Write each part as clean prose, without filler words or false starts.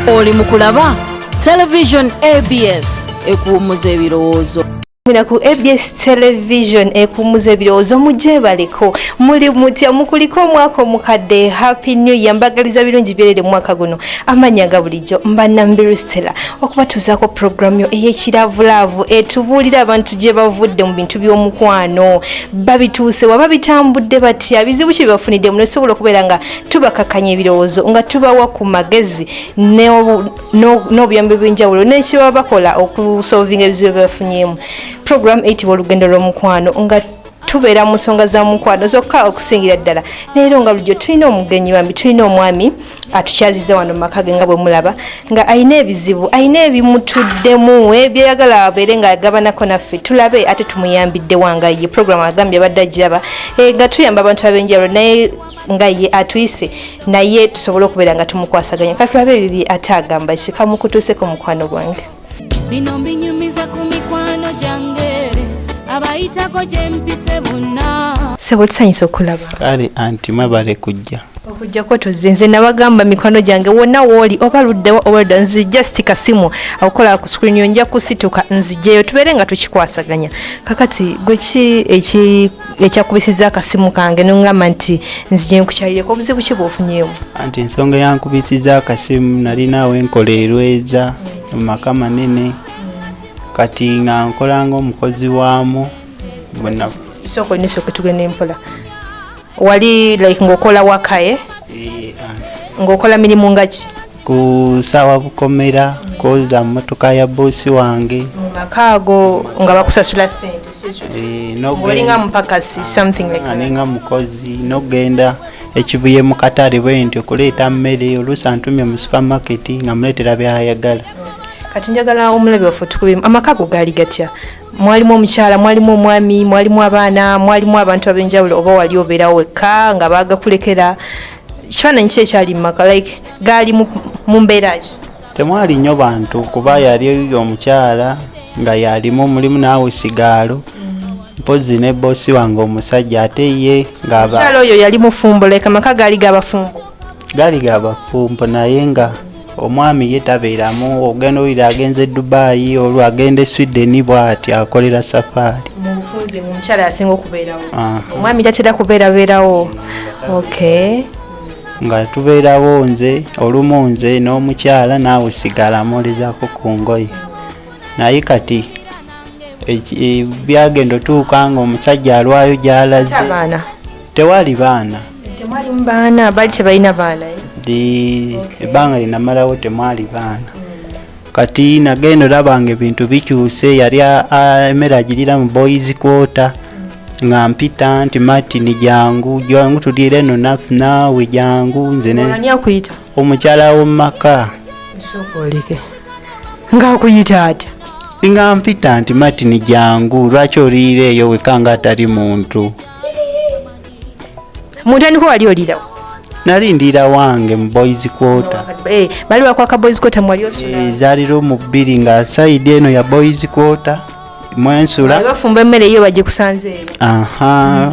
Oli mukulaba television ABS ekuumuza ebirowoozo. Ku ABS television ekuumuza ebirowoozo mujje baliko muli mutya mukuliko omwaka omukadde. Happy New Year, mbagaliza birungi byerere mwaka guno. Amanya ga bulijjo Mbanambiru Stella okubatuuzaako program yo ey'ekiravulavu etubuulira abantu gye bavudde mu bintu by'omukwano, babituuse waba bitambudde batya, bizibu ki bibafunidde muno, sobola okubeera nga tubakakanya ebirowoozo nga tubawa ku magezi n'obuyambi bw'enjawulo n'ekibaba bakola okusolvinga ebizibu byebafunyeemu. Program 8 Olugendo lw'omukwano nga tubeera mu nsonga za mukwano zokka okusingira ddala. Leero nga bulijjo tulina omugenyi wambi, tulina omwami atukyaziza wano mu maka ge nga bwe mulaba nga alina ebizibu, alina ebimutuddemu ebyayagala abeere nga agabanako naffe tulabe ate tumuyambidde wanga ye. Program agambye abadde ajjaba nga tuyamba abantu ab'enjawulo naye nga ye atuyise naye tusobole okubeera nga tumukwasaganya. Katulabe ebibi ate agamba kikamukutuuseko mukwano gwange. Bino mbinyumiza ku mikwano gyange abayitako gye mpise bonna. Sebo tusanyisa okulaba. Kale anti mwebale kujja. Okujjako tuzze nze nabagamba mikwano gyange wonna wooli oba luddewa owedda nzijja sitika simu akola ku screen yo nja kusituka nzijjeyo tubeere nga tukikwasaganya. Kakati gwe ki ekyakubisiza akasimu kange n'ongamba nti nzije nkukyalireko obuzibu ki bw'ofunyeemu? Anti ensonga yankubisiza akasimu nalinaawo enkola erweza mu maka manene kati nga nkola ng'omukozi waamu bonna. Soko nisoko tugende mpola. Wali like ngokola wakaye? Ngokola mirimu ngaki? Ku sawa bukomera koza motoka ya bosi wange. Makago nga bakusasula sente sicho? Ngolinga mpakasi something like that. Aninga mukozi nogenda ekibuye mu katale bwenti okuleeta mmere oluusi ntumye mu supermarket nga muleetera byayagala. Kati njagala omulabe waffe tukubimu amakago gaali gatya? Mwalimu omukyala, mwalimu omwami, mwalimu abaana, mwalimu abantu ab'enjawulo oba wali obeerawo wekka nga baagakulekera? Kifaananyi ki ekyali mu maka like gaali mu mbeera ki? Temwali nnyo bantu kuba yali omukyala nga yalimu mulimu naawe sigaalo mpozi ne bosi wange omusajja ate ye nga omukyala oyo yali mufumbo like amaka gaali gabafumbo? Gaali gabafumbo naye nga omwami ye tabeeramu. Ogenda owulira agenze Dubai olwo agende Sweden bw'ati akolera safari. Mufunze mu mukyala yasinga okubeerawo. Omwami tatera kubeerawo. Okay. Nga tubeerawo nze olumu nze n'omukyala naawe sigala amuwolezaako ku ngoye. Naye kati byagenda otuuka nga omusajja alwayo gy'alaze. Tewali baana. Temwali mu baana, bali tebalina baana. Ebbanga linamalawo temwali baana. Kati nagenda olabanga ebintu bikyuse. Yali emmere agirira mu boys quarter nga mpita nti Martin jangu tuliire eno naawe jangu nze omukyala w'omu maka. Nga akuyita atya? Nga mpita nti Martin jangu lwaki oliire eyo weka nga atali muntu. Muntandiko wali olirawo? Nali ndira wange mu boys quarter. Bali bakwaka boys quarter mwali osula? Zaliro mu bbiri nga side eno ya boys quarter mwensula. Bafumba emmere iyo bajje kusanze.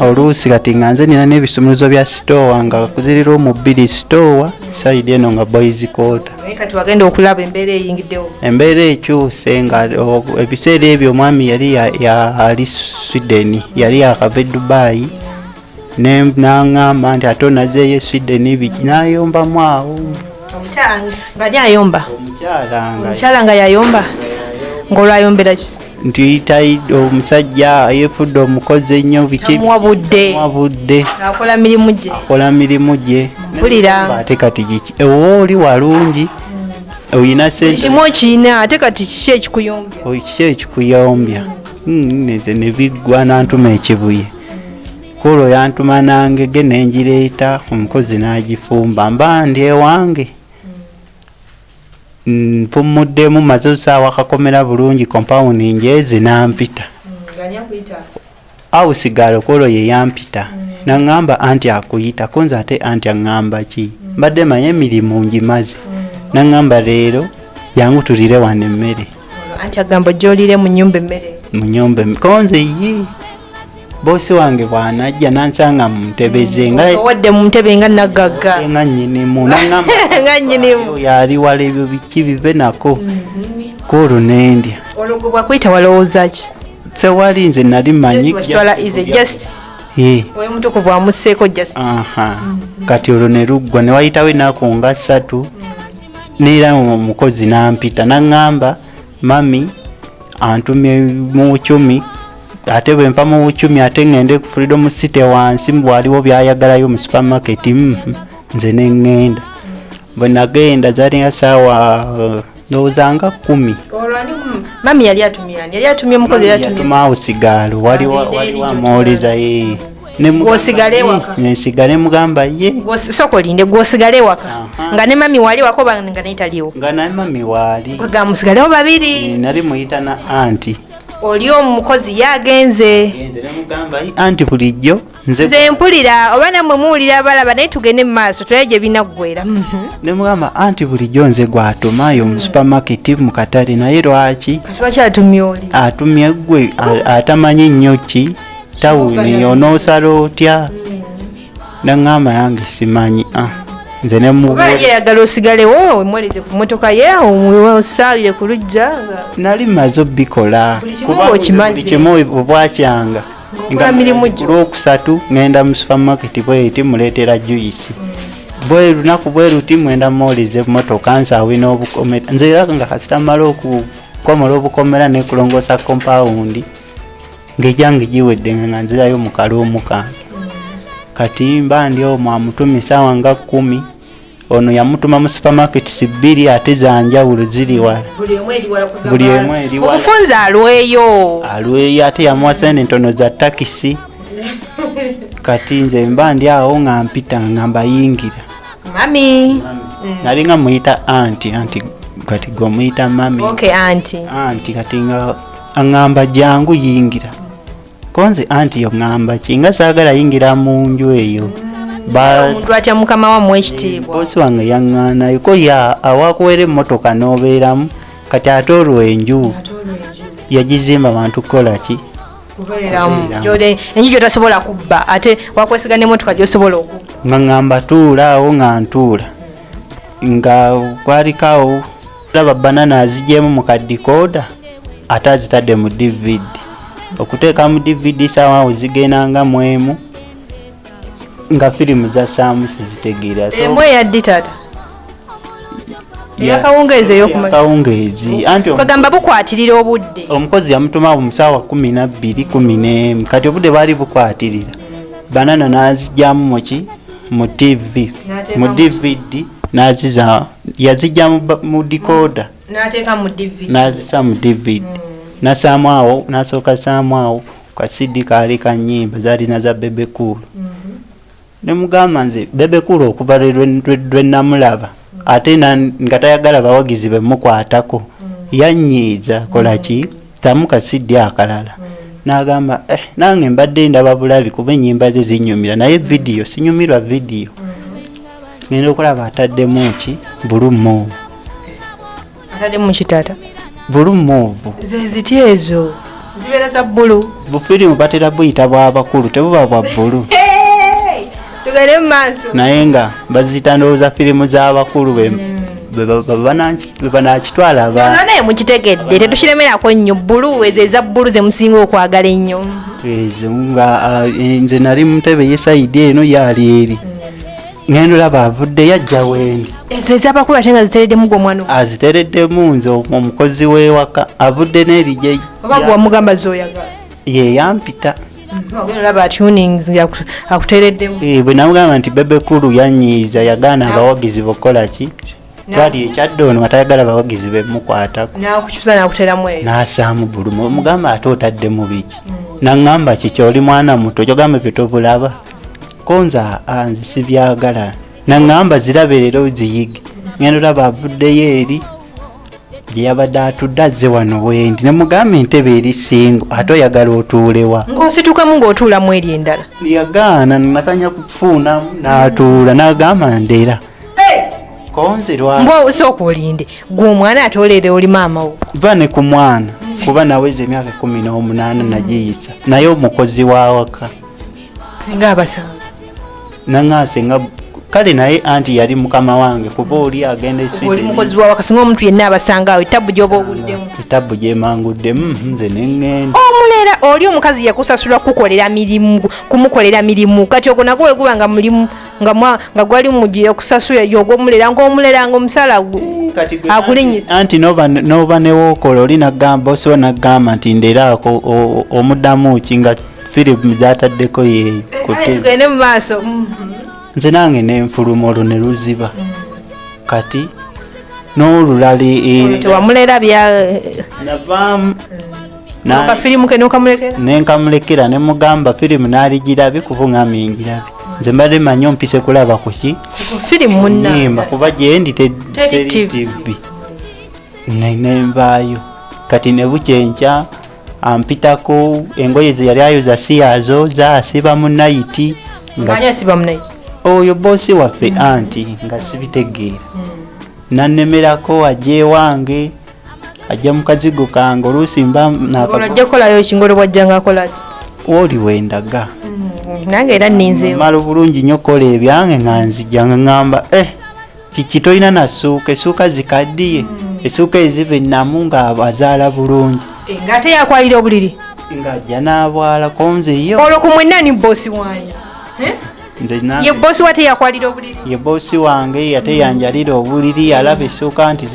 Oluusi kati nga nze nina n'ebisumuluzo bya store nga kuziriro mu bbiri store side eno nga boys quarter. Kati wagenda okulaba embeera eyingiddewo? Embeera ekyuse nga ebiseera ebyo omwami yali ali Sweden, yali akava Dubai. N'angamba nti ate onazeeyo Sweden biki n'ayombamu awo. Nga ayomba? Omukyala nga yayomba? Ng'olwayombera ki? Nti omusajja yeefudde omukozi ennyo biki muwabudde. Akola mirimu gye? Akola mirimu gye. Mpulira. Ate kati oba oli walungi oyina sente. Kimu okiyina ate kati kiki ekikuyombya? Kiki ekikuyombya? Ne biggwa n'antuma ekibuye. Kolo yantuma nange genda enjireeta omukozi n'agifumba mba ndi ewange. Nfumuddemu maze osaawa akakomera bulungi compound njezi nampita. Awo sigalo kolo ye yampita. Nangamba anti akuyita konza ate anti angamba ki. Mbadde manye emirimu ngimaze. Nangamba leero jangu tulire wano emmere. Anti agamba gy'olire mu nnyumba emmere? Mu nnyumba konze ye. bosi wange bwanajja nansanga muntebeze wadde muntebe nga nagagga nga nnyinimu naŋŋamba nga nnyinimu yali wala ebyo biki bive nako koolwo nendya olwo gwe bwakuyita walowooza ki tewali nze nali manyi oyo mutukuvu amusseeko kati olwo ne luggwa ne wayitawo ennaku nga 3 neera omukozi nampita naŋŋamba mami antumye mu 10 ate bwe nva mu 10 ate ŋŋende ku Freedom City wansi waliwo byayagalayo mu supermarket nze ne ŋŋenda bwe nagenda zalinga saawa ndowooza nga 10 mami yali atumye mukozi yatumaawo sigaalo waliwo amuwoleza gwosigale waka nesigale mugamba ye soko linde gwosigale waka nga ne mami wali wako nga naitaliwo nga ne mami wali kwega musigalewo babiri nali muyita na anti oli omukozi yagenze mugamba anti bulijjo nze mpulira oba namwe muwulira balaba naye tugende mu maaso tulaye gye binaggwera ne mugamba anti bulijjo nze gwatumayo mu supermarket mu katale naye lwaki atumye oli atumye gwe atamanyi nnyo ki tawuni onoosala otya naŋŋamba nange simanyi nze yayagala osigalewo omweleze ku motoka ye osaalire ku lujja nali maze obbikola buli kimu obwakyanga olwokusatu ŋŋenda mu supermarket bweti muleetera juyisi bwe lunaku bwe luti mwenda mwolize motoka nsaawe n'obukomera nze era nga kasitamala okukomola obukomera nekulongoosa kompawundi ng'ejjange giwedde nga nzirayo mu kaloomu kange kati mba ndi omwo amutumi saawa nga 10 ono yamutuma mu supermarkets 2 ate zanjawulo ziri wala buli emu eri wala obufunza alweyo ate yamuwa sente ntono za takisi kati nze mba ndi awo nga mpita ngamba yingira mami nali nga muyita anti kati gwomuyita mami anti kati nga aŋŋamba jangu yingira konze anti yo ŋŋamba ki nga saagala yingira mu nju eyo omuntu atya mukama wamu ekitiibwa bosi wange yaŋŋaanayo ko awakuwera emmotoka n'obeeramu kati ate olwo enju yagizimba bantu kukola ki enju gyotasobola kubba ate wakwesiga n'emmotoka gyosobola okubba nga ŋŋamba tuula awo nga ntuula nga kwalikaawo laba banana azigyemu mu kadikoda ate azitadde mu DVD okuteeka mu DVD saawa awo zigendanga mu emu nga firimu za saamu sizitegeera emu eyaddi taata eyakawungeezi ey'okumakawungeezi anti kwegamba bukwatirira obudde omukozi yamutuma mu saawa 12 11 kati obudde baali bukwatirira banana n'azijjamu muki mu TV mu DVD n'aziza yazijja mu dikoda n'azisa mu DVD nasaamu awo nasooka saamu awo kasidi kaali ka nnyimba zaalina za Bebe Cool ne mugamba nze Bebe Cool okuva lwe namulaba ate nga tayagala bawagizi bemukwatako yanyiiza kola ki tamu kasidi akalala n'agamba nange mbadde ndaba bulabi kuba ennyimba ze zinyumira naye vidiyo sinyumirwa vidiyo ngenda okulaba ataddemu ki bulumu ataddemu kitata bulumuvu zeziti ezo zibeera za bbulu bufirimu batera buyita bwabakulu tebuba bwa bbulu tugende mu maaso naye nga bazita ndowooza firimu z'abakulu bebanakitwala naye mukitegedde tetukiremerako nnyo bbulu ezo eza bbulu ze musinga okwagala ennyo ezo nga nze nali mutebe yesaidi eno yaali eri ngendo laba avudde yajja wendi ezo ez'abakulu ate nga zitereddemu gwe omwana azitereddemu nze omukozi w'ewaka avudde n'erijye oba gwe wamugamba zoyagala ye yampita ogenda olaba tunings akutereddemu bwe namugamba nti Bebe Cool yanyiiza yagaana abawagizi bokola ki twali ekyadde ono atayagala abawagizi bemukwatako nakukyusa nakuteramu eyo n'asaamu bulumu omugamba ate otadde mu biki naŋŋamba kiki oli mwana muto kyogamba byetobulaba konza nze sibyagala naŋŋamba ziraberero ziyige ngendo olaba avuddeyo eri gye yabadde atudde azze wano wendi ne mugambe entebe eri singo ate oyagala otuulewa ng'ositukamu ng'otuulamu eri endala yagaana nakanya kufuunamu n'atuula n'agamba ndera konzerwa mbwa osooka olinde gwe omwana ate oleere oli maama wo va ne ku mwana kuba naweze emyaka 18 nagiyisa naye omukozi wawaka singa abasanga nangase nga kale naye anti yali mukama wange kuba oli agenda oli mukozi wawaka singa omuntu yenna abasanga awo etabu gyoba oguddemu etabu gyemanguddemu nze nengenda omulera oli omukazi yakusasula kumukolera mirimu kati ogwo nagwo weguba nga mulimu nga gwali mugiye kusasula yogwomulera ngaomulera ngaomusala agulinyisa anti noba newokola oli nagamba osobola nagamba nti nderaako omuddamu ki nga firimu gyataddeko yeeyo tugende mu maaso nze nange nenfuluma olwo ne luziba kati n'olulala tewamulera navaamu akafirimu ke nokamulekera nenkamulekera nemugamba firimu naligirabe kuvuŋŋama engirabe nze mbadde manyi ompise kulaba kuki firimu nyimba kuba gyendi teri TV nenvaayo kati ne bukyenkya ampitako engoye ze yali ayoza siyazooza asiba mu nayiti oyo boosi waffe anti nga sibitegeera nannemerako ajja ewange ajja mu kazigo kange oluusi mbaajjakolayo ekingolo bwajjanga akolaki oli wendaga nange era ninzemala obulungi nnyo kola ebyange nga nzijja nga ŋŋamba kiki tolina nasuuka essuuka zikaddiye essuuka eziva ennamu ng'azaala bulungi ng'ate yakwalira obuliri ng'ajja n'abwalako nze yo olwo ku mwenna ni boosi wange ye boosi wa teyakwalira obuliri ye boosi wange yateyanjalira obuliri yalaba essuuka nti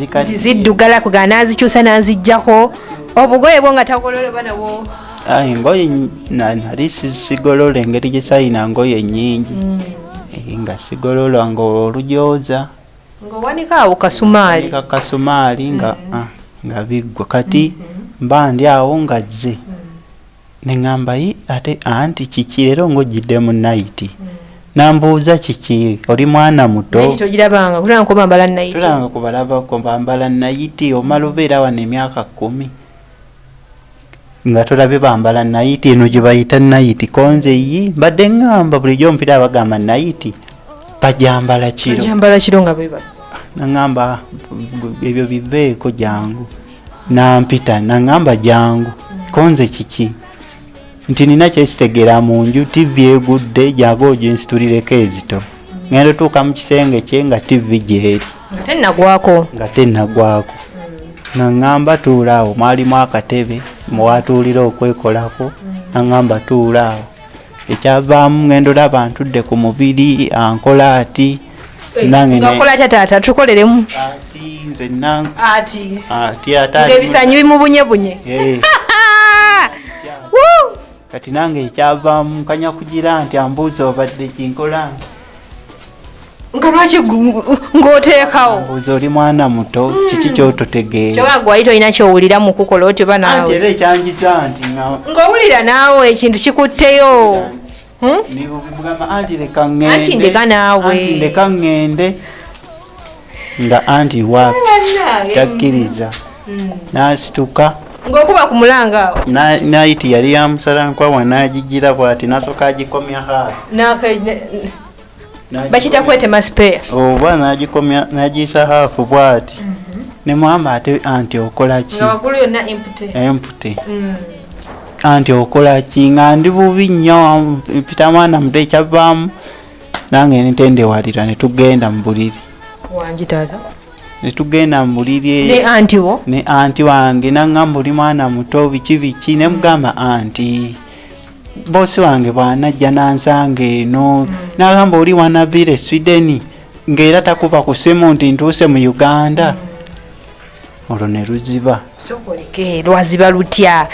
ziddugala kuga n'azikyusa n'aziggyako obugoye bwo nga tagololeba nabwo engoye nali sigolola engeri gye sayina ngoye nnyingi nga sigolola nga olujooza ng'owanika awo kasumaali nga biggwa kati mba ndi awo nga zze neŋŋamba ate anti kiki leero ng'ojjidde mu nayiti nambuuza kiki oli mwana muto tulanga kubalabako bambala nayiti omala obeera wano emyaka 10 nga tolabe bambala nayiti eno gye bayita nayiti konze mbadde ŋŋamba bulijjo mpira bagamba nayiti bajambala kiro nga bebasa naŋŋamba ebyo biveeko jangu nampita naŋŋamba jangu konze kiki nti nina kyesitegeera mu nju TV egudde jago gyensitulireko ezito ngenda tuuka mu kisenge kye nga TV gyeri nga tennagwako naŋŋamba tuulaawo mwalimu akatebe mwatuulira okwekolako naŋŋamba tuulaawo ekyavaamu ngenda olaba ntudde ku mubiri ankola ati tukoleremu nze ebisanyi bimubunyebunye kati nange ekyavaamu nkanya kugira nti ambuuza obadde kinkola nga lwaki ng'oteekawo mbuuza oli mwana muto kiki kyototegeera kyoba gwali tolina kyowulira mu kukola oti oba naawe era ekyanjiza nti ng'owulira naawe ekintu kikutteyo nibugamba anti leka ŋŋende anti ndeka naawe anti ndeka ŋŋende nga anti waapi takkiriza n'asituka ng'okuba ku mulanga awo nayiti yali yamusalankwawa n'agigira bw'ati n'asooka agikomya haafu bakita kwetema sipeya oba n'agikomya n'agiyisa haafu bw'ati ne mwamba ate anti okola ki nga waggulu yonna empute anti okola ki nga ndi bubi nnyo mpita mwana muto ekyavaamu nange nitendewalira ne tugenda mu buliri wangi taata netugenda mu buliri ne anti wange naŋŋamba oli mwana muto biki ne mugamba anti boosi wange bw'anajja nansanga eno n'agamba oli wanaviire Sweden ng'era takuba ku simu nti ntuuse mu Uganda olwo ne luziba sokoleke lwaziba lutya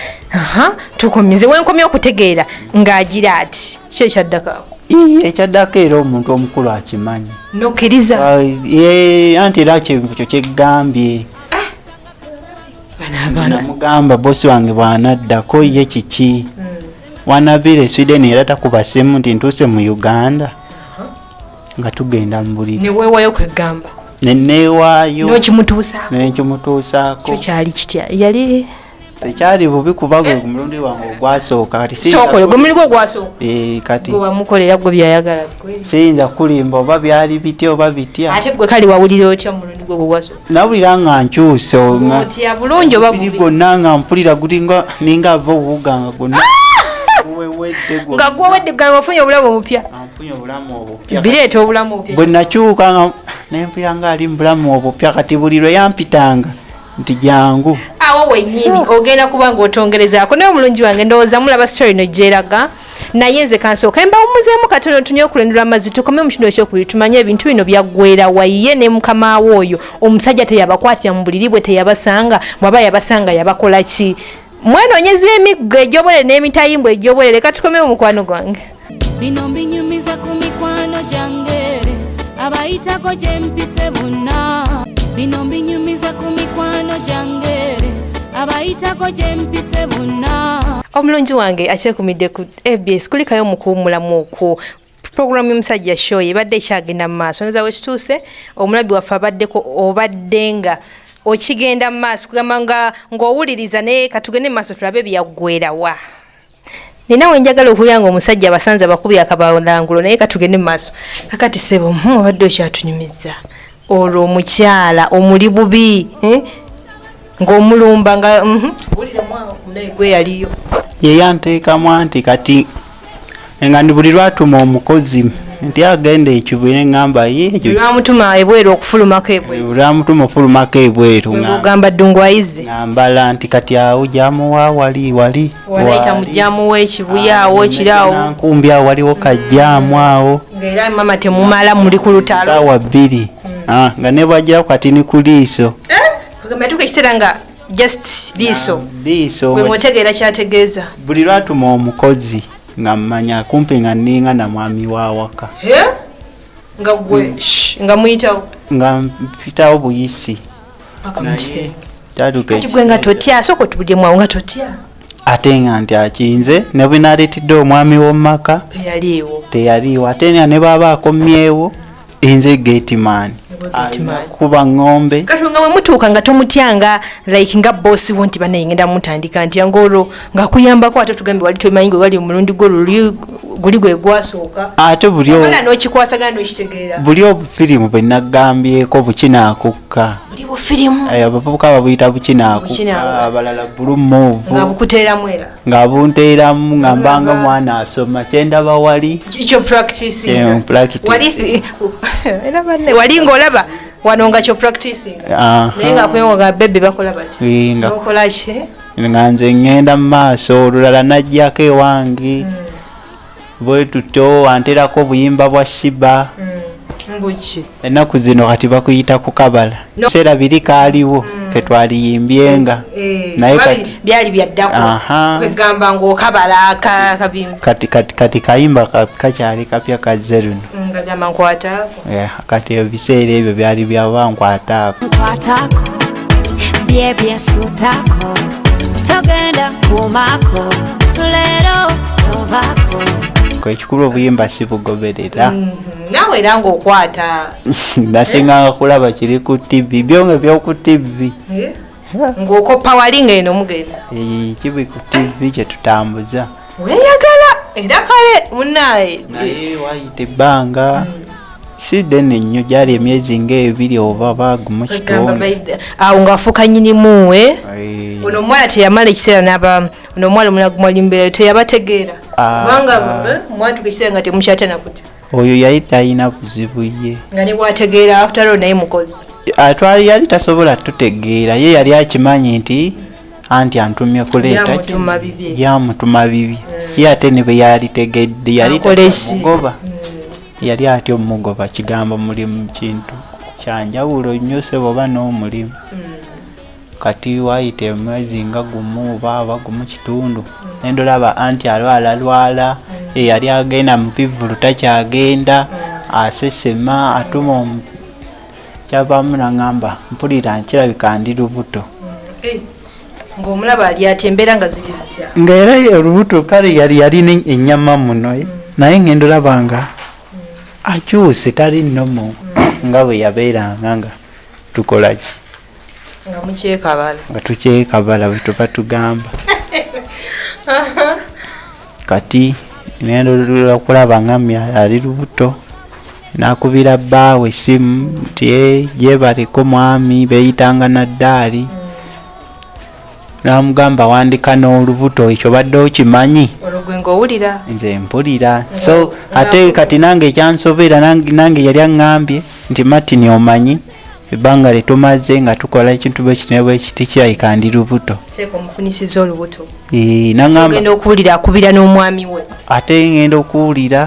tukomize wenkomye okutegeera ng'agira ati kyo ekyaddako ekyaddako era omuntu omukulu akimanyi nokkiriza anti era kyo kyegambye namugamba boosi wange bw'anaddako ye kiki wanaviire Sweden era takuba simu nti ntuuse mu Uganda nga tugenda mu buliri neweewayo kwegamba neneewaayo n'okimutuusaako nekimutuusaako kyo kyali kitya yali tekyali bubi kuba gwe mulundi wange ogwasooka kati sokole gwe muligo gwasooka kati gwe wamukolera gwe byayagala siyinza kulimba oba byali bitya oba bitya ate gwe kale wawulira otya mulundi gwe gwasooka nawulira nga nkyuse otya bulungi oba bubi gonna nga mpulira gulinga ninga ava obuwuga nga gonna nga gwowedde gwe wafunye obulamu obupya nfunye obulamu obupya bireeta obulamu obupya bwe nakyuka nga nempulira nga ali mu bulamu obupya kati buli lwe yampitanga nti jangu awo wennyini ogenda kuba ng'otongerezaako naye omulungi wange ndowooza mulaba story no gyeraga naye nze kansooka embawumuzeemu katono tunye okulendula amazzi tukome mu kitundu ekyokubiri tumanye ebintu bino byaggwera wayiye ne mukama we oyo omusajja teyabakwatira mu buliri bwe teyabasanga bw'aba yabasanga yabakola ki mwenoonyeza emiggo egy'obwere n'emitayimbwa egy'obwere leka tukomewo mukwano gwange bino mbinyumiza ku mikwano gyange abayitako gye mpise bonna bino mbinyumiza ku mikwano gyange abayitako gye mpise bonna omulungi wange akyekuumidde ku abs kulikayo mu kuwummulamu okwo programu y'omusajja show ebadde ekyagenda mu maaso noza wekituuse omulabi waffe abaddeko obadde nga okigenda mu maaso kugamba ng'owuliriza naye katugende mu maaso tulabe byaggwerawa nina wenjagala okuwulira nga omusajja abasanze abakubi akabalangulo naye katugende mu maaso kakati sebo obadde okyatunyumiza olwo omukyala omuli bubi ng'omulumba nga gwe yaliyo yeyanteekamu anti kati nga ndi buli lwatuma omukozi nti agenda ekibwire ngamba lwamutuma ebweru okufulumako ebweru lwamutuma ofulumako ebweru ogamba ddungwayizi ngambala nti kati awo jamuwa wali walayita mujjamu w'ekibuya awo ekirawo nkumbi awo waliwo kajjaamu awo ngaera mama temumala muli ku lutalo saawa 2 nga ne bwajjako kati ni ku liiso kagamba yatuuka ekiseera nga just liiso gwe ng'otegeera kyategeeza buli lwatuma omukozi nga mmanya kumpi nga ninga na mwami wawaka nga gwe nga muyitawo nga mpitawo buyisi kati gwe nga totya sooka otubulyemu awo nga totya ate nga nti akinze ne bwe naleetedde omwami w'omumaka teyaliiwo ate nga ne bw'aba akomyewo nze gateman kuba ng'ombe kati nga bwe mutuuka nga tomutyanga like nga boosi wo nti banaye ngenda mutandika nti angolwo nga kuyambako ate tugambe wali tomanyi gwe wali omulundi gwo guli gwe gwasooka ate bala n'okikwasagana n'okitegeera buli obufirimu bwe naggambyeko bukinaakukka buli bufirimu abavubuka babuyita bukinaakukka abalala bulu move nga bukuteeramu era nga bunteeramu nga mbanga mwana asoma kyendaba wali kyo practicing wali ng'olaba wano nga kyo practicing naye nga kwewo nga bebe bakola bati okola ki nga nze ngenda mu maaso olulala najjako ewange bwe tutyo anterako obuyimba bwa shiba mbuki ennaku zino kati bakuyita ku kabala ebiseera biri kaaliwo fe twaliyimbyenga naye byali byaddako kwegamba ng'okabala kati kayimba kakyali kapya kazze luno ngagamba nkwataako kati ebiseera ebyo byali byabankwataako byebyesuutako togenda kumako leero tovako ekikulu obuyimba sibugoberera nawe era ng'okwata nasinganga kulaba kiri ku tv byonge byoku tv ng'okoppa wali ng'eno mugenda kibi ku tv kyetutambuza weyagala era kale munaye naye wayita ebbanga si ddene nnyo gyali emyezi ng'ebiri oba bagumu kitonda awo ng'afuuka nnyinimuwe ono omuwala teyamala ekiseera n'aba ono omuwala omunagumwalimbeera teyabategeera kubanga mwatuka ekiseera nga temukyatana kutya oyo yali talina buzibu ye nga ne bwategeera after all naye mukozi atwali yali tasobola tutegeera ye yali akimanyi nti anti antumye kuleeta yamutuma bibi ye ate ne bwe yalitegedde yali tamugoba yali atyo omugoba kigambo mulimu kintu kyanjawulo nnyo sebo oba n'omulimu kati wayita emwezi nga gumu oba gumu kitundu nendolaba anti alwala yali agenda mu bivulu takyagenda asesema atuma kyavaamu naŋŋamba mpulira nkirabika ndi lubuto ng'omulaba ali atembera nga ziri zitya ng'era olubuto kale yalina ennyama muno naye ngendolaba nga akyuse tali nnomo nga bwe yabeeranga nga tukola ki nga tukyekabala bwe tuba tugamba kati nendolera okulaba ngami ali lubuto nakubira bbaawe essimu nti gyebaliko mwami beeyitanga naddaali namugamba wandika n'olubuto ekyo badde okimanyi olugwe ng'owulira nze mpulira so ate kati nange ekyansobera nange yali aŋŋambye nti Martin omanyi ebbanga lyetumaze nga tukola ekintu bwe kiti ne bwe kiti kirabika ndi lubuto kyeka omufunisiza olubuto ogenda okuwulira akubira n'omwami we ate ngenda okuwulira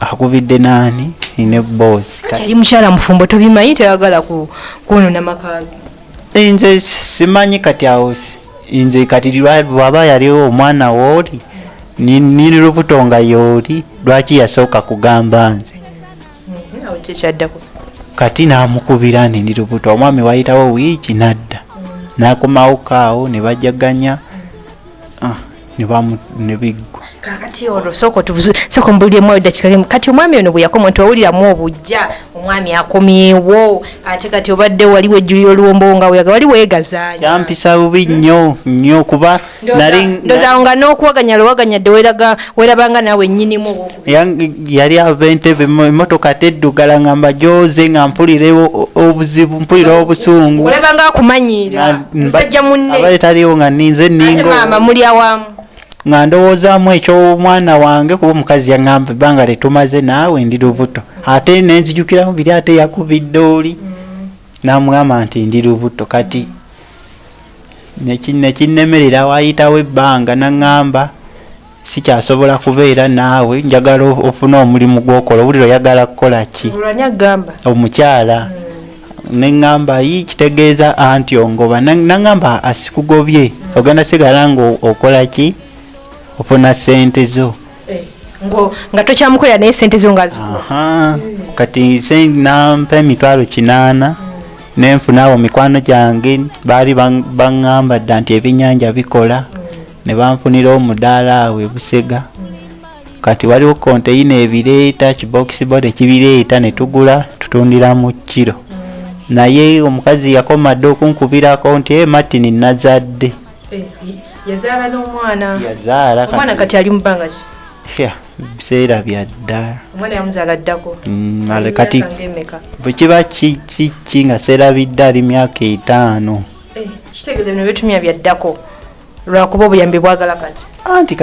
akubidde naani ne bboozi kati ali mukyala mufumbo tobimanyi tayagala kwonona makage nze simanyi kati awo nze kati bwaba yaliwo omwana wooli nini lubuto nga yooli lwaki yasooka kugamba nze awo kyekyaddako kati namukubira ndi lubuto omwami wayitawo wiiki nadda nakomawokaawo ne bajaganya ne biggwa kakati olwo soko mbuliremu awo dakika limu kati omwami ono bwe yakoma nti wawuliramu obujja omwami akomyewo ate kati obadde waliwo ejjulira oluwombo nga wali weegazaanya yampisa bubi nnyo kuba ndozaawo nga n'okuwaganya lwewaganyadde weerabanga naawe nnyinimu yali ava entebe emmotoka teddugala nga mbajoze nga mpulira obuzibu mpulira obusungu olabanga akumanyiira musajja munne abale taliwo nga ninze ningo maama muli awamu nga ndowoozaamu eky'omwana wange kuba omukazi yaŋŋamba ebbanga lyetumaze naawe ndi lubuto ate nenzijukiramu biri ate yakubidde oli namugamba nti ndi lubuto kati nekinnemerera wayitawo ebbanga naŋŋamba sikyasobola kubeera naawe njagala ofuna omulimu gwokola owulira oyagala kukola ki omukyala neŋŋamba kitegeeza anti ongoba naŋŋamba asikugobye ogenda sigala nga okola ki ofuna sente zo nga tokyamukolera naye sente zo nga zikuwa kati nampa $800 nenfunaawo mikwano gyange baali baŋŋamba dda nti ebyennyanja bikola ne banfunira omudaala awo Busega kati waliwo konteyina ebireeta kibokisi bode kibireeta ne tugula tutundira mu kiro naye omukazi yakomadde okunkubirako nti Martin nazadde yazaala n'omwana omwana kati ali mubanga ki biseera byadda omwana yamuzaala ddako kati bwe kiba ki nga seerabidde ali myaka 5 kitegeeza bino byetumya byaddako lwakuba obuyambi bwagala anti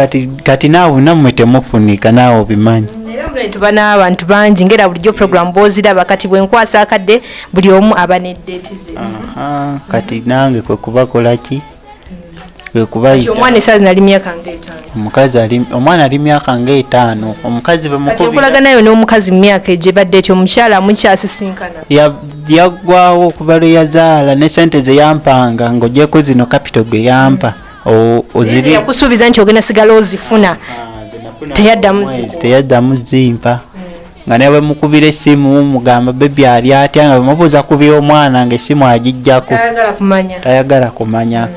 kati naawe nammwe temufunika naawe obimanyi era mulai tuba n'abantu bangi ngera bulijjo program bwoziraba kati bwenkwasa akadde buli omu aba neddeeti ze kati nange kwe kubakola ki omwana esaazi nali myaka omwana ali myaka nga 5 omukazi okulaganayo n'omukazi mu myaka egyo badde ekyo omukyala mukyasisinkana yaggwawo okuva lwe yazaala ne sente ze yampanga ng'ogyeko zino kapito ge yampa yakusuubiza nti ogenda sigala ozifuna teyaddamu zimpa nga nawe mukubira essimu mugamba bebi ali atya nga bwemubuuza ku by'omwana ng'essimu agijjako tayagala kumanya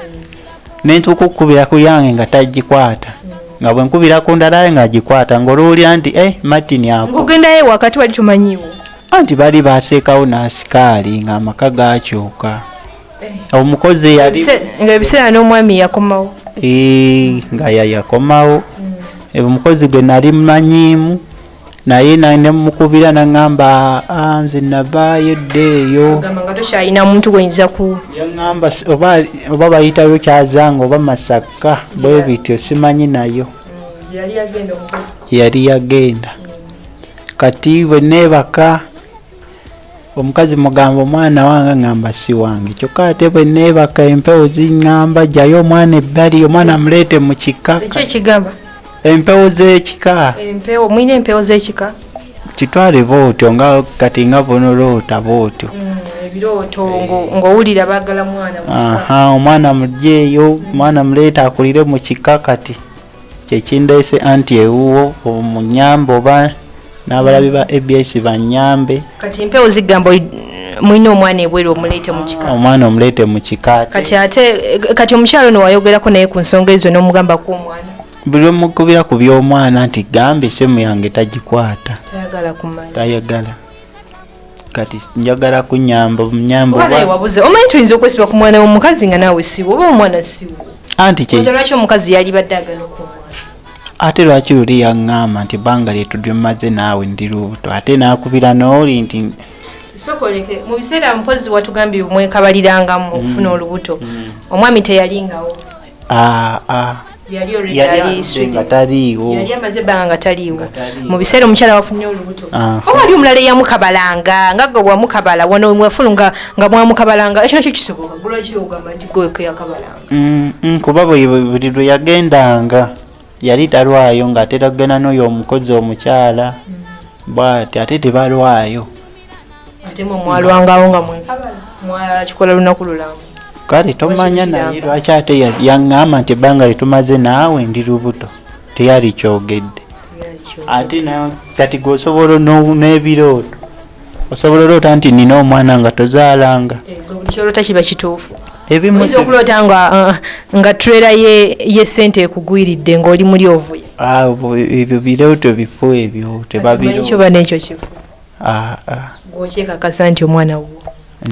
nentuuka okukubira ku yange nga tagikwata nga bwe nkubira ku ndalaye nga agikwata ng'olwolya nti Martin ako ogendayo wakati wali tumanyiwo anti bali bateekawo n'asikaali ng'amaka gakyuka omukozi nga ebiseera n'omwami yakomawo nga yakomawo omukozi gwe nali mumanyiimu naye nemukubira naŋŋamba nze navaayo eddeeyo nga tokyalina muntu gwenyinza yaŋŋamba oba bayitayo kyazanga oba Masaka bwe bityo simanyi nayo yali yagenda kati bwe neebaka omukazi mugamba omwana wange ngamba si wange kyokka ate bwe neebaka empewo ziŋŋamba jjayo omwana ebbali omwana muleete mu kika empewo z'ekika mwina empewo z'ekika kitwale bootyo nga kati nga bonoloota bootyo ebirooto ng'owulira baagala mwana mu kika omwana mugyeeyo omwana muleeta akulire mu kika kati kyekindeese anti ewuwo omunyambe oba n'abalabi ba ABS banyambe kati empewo zigamba mwina omwana ebweru omuleete mu kika omwana omuleete mu kika kati omukyalo ono wayogerako naye ku nsonga ezo n'omugambako omwana buli omukubira ku by'omwana nti gambe essemu yange tagikwata tayagala kumanya tayagala kati njagala kunyamba omwana wabuze omanyi tuyinza okwesiba ku mwana w'omukazi nga naawe siwo oba omwana siwo anti kye lwaki omukazi yali badde agala okumwana ate lwaki luli yaŋŋamba nti ebbanga lyetulimaze naawe ndi lubuto ate naakubira nooli nti sokoleke mu biseera mpozi watugambye mwekabalirangamu okufuna olubuto omwami teyalingawo yali amaze ebbanga nga taliiwo mu biseera omukyala wafunye olubuto oba ali omulala eyamukabalanga nga gwe bwamukabala wano mwefulu nga mwamukabalanga ekyo nakyo kisoboka gulwaki ogamba nti gweke yakabalanga kuba buli lwe yagendanga yali talwayo ng'atera kugenda n'oyo omukozi omukyala bwati ate tebalwayo ate mwe mwalwangawo nga mwekabala mwakikola lunaku lulamu kale tomanya naye lwaki ate yaŋŋamba nti ebbanga lyetumaze naawe ndi lubuto teyali kyogedde ate kati gweosobola n'ebirooto osobola oloota nti nina omwana nga tozaalanga buli kyolota kiba kituufu oyinza okulota nga trera ye sente ekugwiridde ng'oli muli ovuye ebyo birooto bifo ebyo tebabirokyoba n'ekyo kifu gwokyekakasa nti omwana wo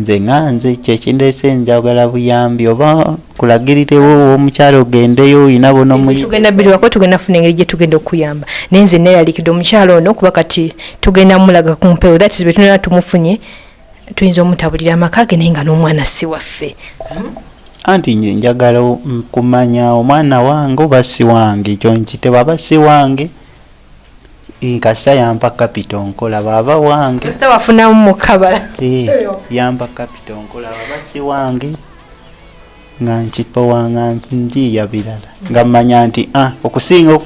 nze nganze kyekindeese njagala buyambi oba kulagirirewo omukyala ogendeyo oyina tugenda biriwako tugenda funa engeri gye tugenda okuyamba naye nze neeralikidde omukyala ono kuba kati tugenda mulaga ku mpewo that is betunera tumufunye tuyinza omutabulira amaka ge naye nga n'omwana si waffe anti nje njagala kumanya omwana wange oba si wange ekyo nkite bwaba si wange kasita yampa kapito nkola baba wange kasita wafunamu mukabala yampa kapito nkola baba si wange nga nkipowanga njiya birala nga mmanya nti okusinga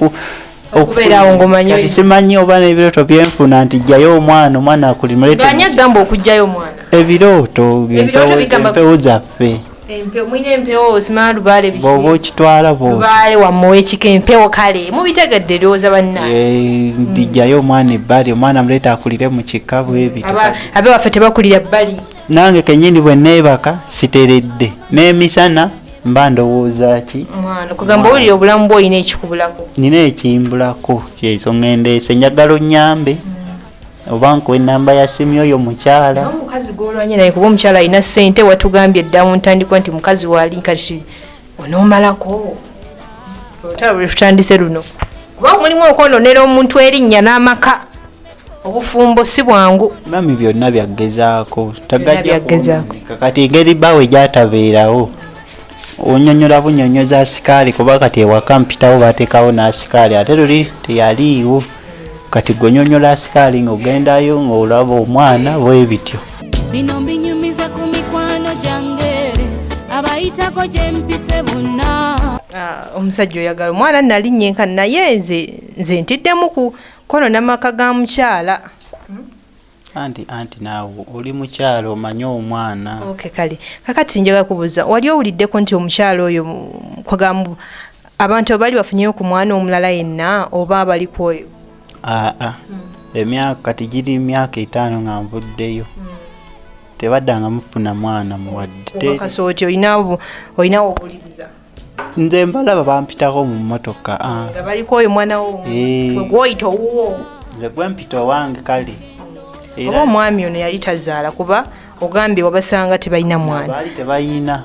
okubeerawo ng'omanyi kati simanyi oba n'ebirooto byenfuna nti jjayo omwana akulimulete agamba okugjayo omwana ebirooto empewo zaffe mwine empewo simala lubaale bisi bw'oba okitwala lubaale wammuwa ekika empewo kale mubitegedde lowooza bannaye ndijjayo omwana ebbali omwana muleeta akulire mu kika bwebito abe waffe tebakulira bbali nange kenyini bwe neebaka siteredde n'emisana mba ndowooza ki mwana kugamba owulira obulamu bw'olina ekikubulako nina ekimbulako kyeiso ngendeese njagala onnyambe oba nkuwa ennamba ya simu oyo mukyala omukazi gwolwanye naye kuba omukyala alina ssente watugambye eddamu ntandikwa nti mukazi waali kati onoomalako olutalo lwe tutandise luno kuba mulimu okwononera omuntu erinnya n'amaka obufumbo si bwangu mami byonna byagezaako tagajjagezaako kati engeri bawe gyatabeerawo onyonyola bunyonyoza sikaali kuba kati ewaka mpitawo bateekawo n'asikaali ate luli teyaliiwo kati gonyonyola asikaali ng'ogendayo ng'olaba omwana bwebityo bino mbinyumiza ku mikwano gyange abayitako gye mpise bonna omusajja oyagala omwana nalinnya naye nze ntiddemu ku konona maka ga mukyala anti naawe oli mukyala omanye omwana kale kakati njagala kubuuza wali owuliddeko nti omukyala oyo kwagamu abantu abali bafunyeyo ku mwana omulala yenna oba abali ku oyo emyaka kati giri myaka 5 nga nvuddeyo tebaddanga mufuna mwana muwadde kasooti olinawo obuliriza nze mbalaba bampitako mu mmotoka nga baliko oyo mwana wo gwoyita owuwo nze gwempita owange kale oba omwami ono yali tazaala kuba ogambye wabasanga tebalina mwana baali tebayina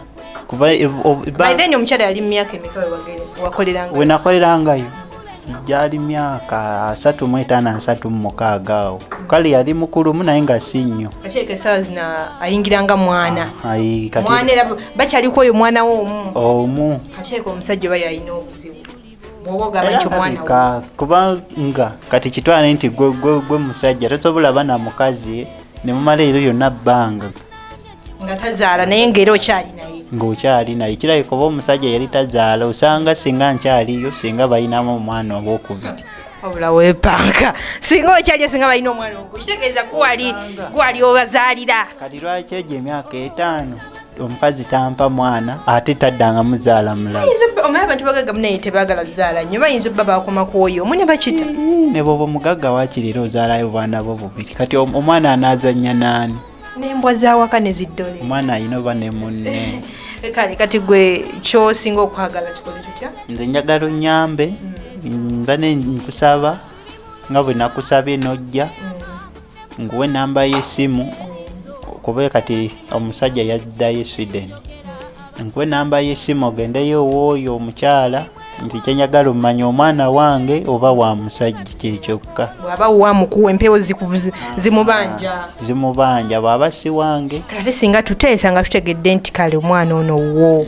then omukyala yali mumyaka emeka wakoleranga we nakolerangayo gyali myaka 35 awo kale yali mukulumu naye nga si nnyo kakyeke esaawa zina ayingiranga mwana mwana era bakyaliko oyo mwana wo omu kakyeke omusajja oba yalina obuzibu bwoba ogamba nti omwana kubanga kati kitwale nti gwe musajja tosobola bana mukazi ne mumala ero yonna bbanga nga tazaala naye ng'era okyali naye ng'okyali naye kirabika oba omusajja yali tazaala osanga singa nkyaliyo singa balinamu omwana obookubiri wabula weepanka singa okyaliyo singa balina omwana obookubiri kitegeeza gwali obazaalira kati lwaki egyo emyaka 5 omukazi tampa mwana ate taddanga muzaala mulala omanya abantu bagagga munaye tebaagala zaala nnyo bayinza obba bakoma ku oyo omune bakita ne bwoba omugagga wakirira ozaalayo baana bo bubiri kati omwana anaazannya naani n'embwa zawaka ne ziddole omwana ayina oba ne munne kale kati gwe kyosinga okwagala tukole tutya nze njagala onnyambe mba nenkusaba nga bwe nakusabye nojja nguwe namba y'essimu kuba kati omusajja yaddayo Sweden nkuwe namba y'essimu ogendeyo w'oyo omukyala nti kyenjagala omanya omwana wange oba wa musajja kyekyokka bw'aba wamukuwa empewo zimubanja bw'aba si wange kati singa tuteesa nga tutegedde nti kale omwana ono wo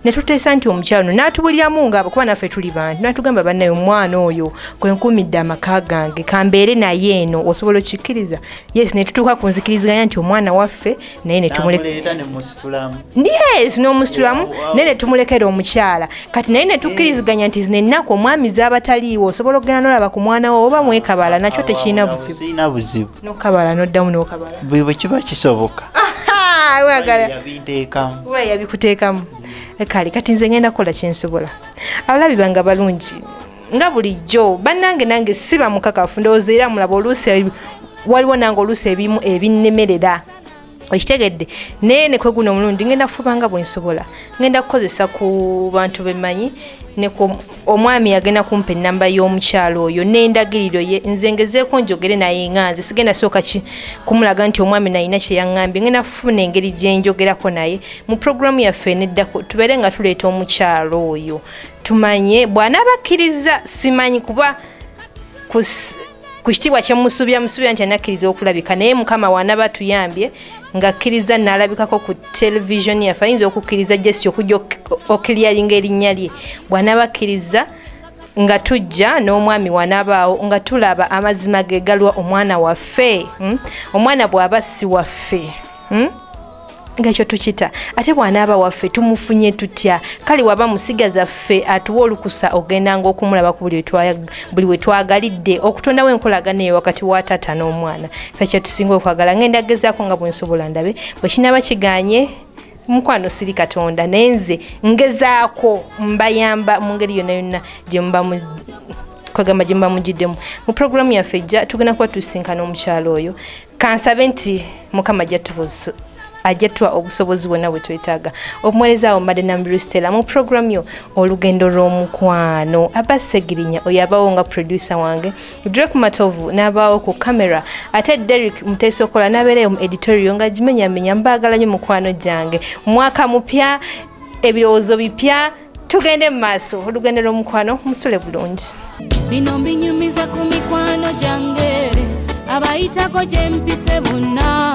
ne tuteesa nti omukyala ono n'atubuliramu nga kuba naffe tuli bantu n'atugamba bannaye omwana oyo kwe nkuumidde amaka gange kambeere naye eno osobola okikkiriza yes ne tutuuka ku nzikiriziganya nti omwana waffe naye ne n'omusitulamu naye ne tumulekera omukyala kati naye ne tukkiriziganya nti zino ennaku omwami z'aba taliiwo osobola okugenda n'olaba ku mwana wo oba mwekabala nakyo tekirina buzibu n'okabala n'oddamu n'okabala bwe kiba kisoboka yabikuteekamu kale kati nze ngenda kukola kyensobola abalabi bange balungi nga bulijjo bannange nange siba mukakafu ndowooza era mulaba oluusi waliwo nange oluusi ebimu ebinnemerera okitegedde naye ne kwe guno omulundi ngenda kufuba nga bwensobola ngenda kukozesa ku bantu bemanyi ne omwami yagenda kumpa ennamba y'omukyalo oyo n'endagiriro ye nze ngezeeko njogere naye nga nze sigenda sooka kumulaga nti omwami nayina kye yaŋŋambye ngenda kufuna engeri gye njogerako naye mu puroguramu yaffe eneddako tubeere nga tuleeta omukyalo oyo tumanye bw'anaabakkiriza simanyi kuba ku kitiibwa kyemusuubira nti anakkiriza okulabika naye mukama waanaba tuyambye ng'akkiriza n'alabikako ku televisioni yaffe ayinza okukkiriza jesi okujja okiryalinga erinnya lye bw'anaabakkiriza nga tujja n'omwami wanaabaawo nga tulaba amazima ge galwa omwana waffe omwana bw'aba si waffe ng'ekyo tukita ate bw'anaaba waffe tumufunye tutya kale waba musigaza ffe atuwa olukusa ogendanga okumulaba ku buli we twagalidde okutondawo enkolagana eyo wakati wa taata n'omwana ffe kyetusinga okwagala ngenda gezaako nga bwensobola ndabe bwe kinaaba kiganye mukwano siri katonda naye nze ngezaako mbayamba mu ngeri yonna yonna kwagamba gye mba mugiddemu mu puroguramu yaffe ejja tugenda kuba tusinkana omukyalo oyo kansabe nti mukama ajjatuwa obusobozi bwonna bwe twetaaga omuweerezaawo mbadde nambiru Stella mu puroguramu yo olugendo lw'omukwano Abasegirinya oyo abaawo nga producer wange Drake Matovu n'abaawo ku kamera ate Derek Muteesokola n'abeerayo mu editorial nga gimenyamenya mbaagala nnyo mukwano gyange mwaka mupya ebirowoozo bipya tugende mu maaso olugendo lw'omukwano musule bulungi bino mbinyumiza ku mikwano gyange abayitako gye mpise bonna